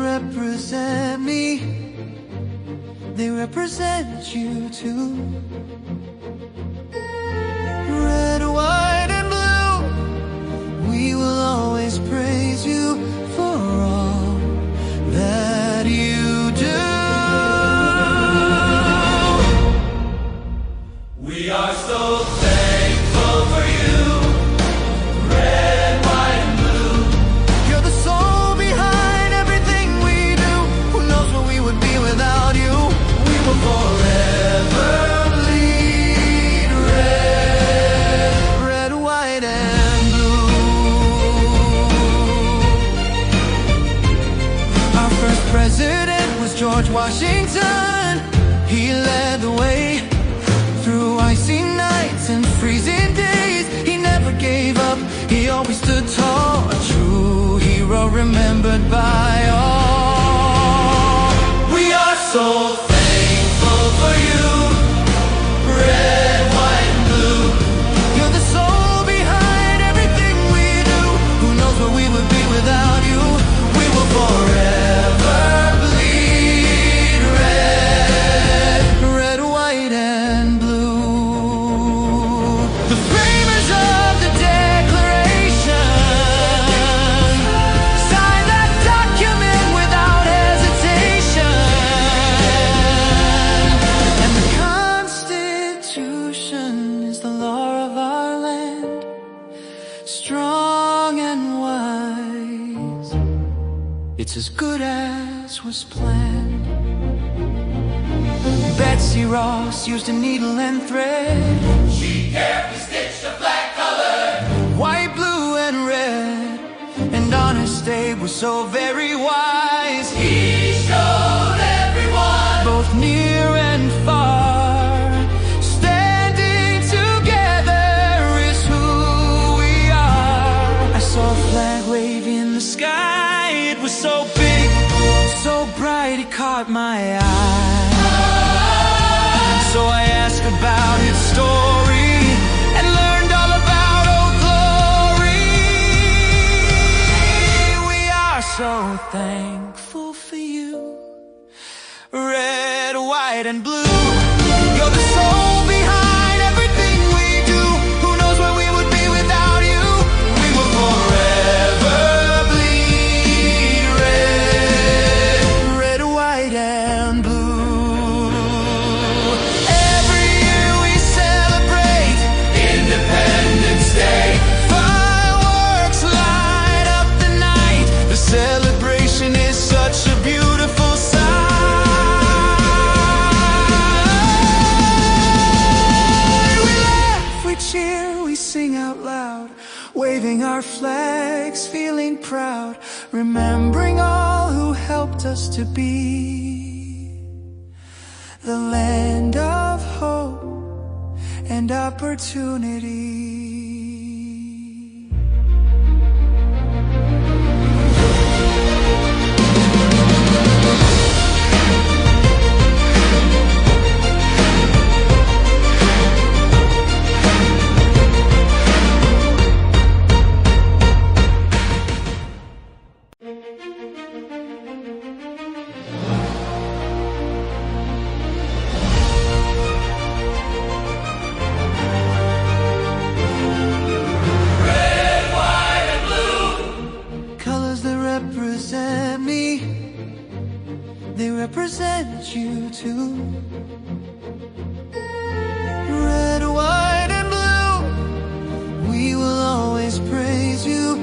Represent me, they represent you too. Red, white, and blue, we will always praise you for all that you do. We are so thankful for you. Red, white, and blue, you're the soul behind everything we do. Who knows what we would be without you? We will forever bleed red, red, white, and blue. Our first president was George Washington. He led the way through icy nights and freezing days. He never gave up, he always stood tall. A true hero remembered by all. We are so thankful for you. Red, white, and blue, you're the soul behind everything we do. Who knows what we would be without you? We will forever bleed red, red, white, and blue. The framers of the Declaration signed that document without hesitation. And the Constitution is the law of our land, strong and wise. It's as good as was planned. Betsy Ross used a needle and thread. She carefully stitched a flag colored white, blue, and red. And Honest Abe was so very wise. He showed everyone, both near and far, standing together is who we are. I saw a flag wave in the sky. It was so big, so bright, it caught my eye. So I asked about its story and learned all about Old Glory. We are so thankful for you. Red, white, and blue, you're the soul behind everything we do. Who knows where we would be without you? We will forever bleed red, red, white, and blue. Every year we celebrate Independence Day. Fireworks light up the night. The celebration is such a beautiful sight. We laugh, we cheer, we sing out loud, waving our flags, feeling proud, remembering all who helped us to be the land of hope and opportunity. Represent me, they represent you too. Red, white, and blue, we will always praise you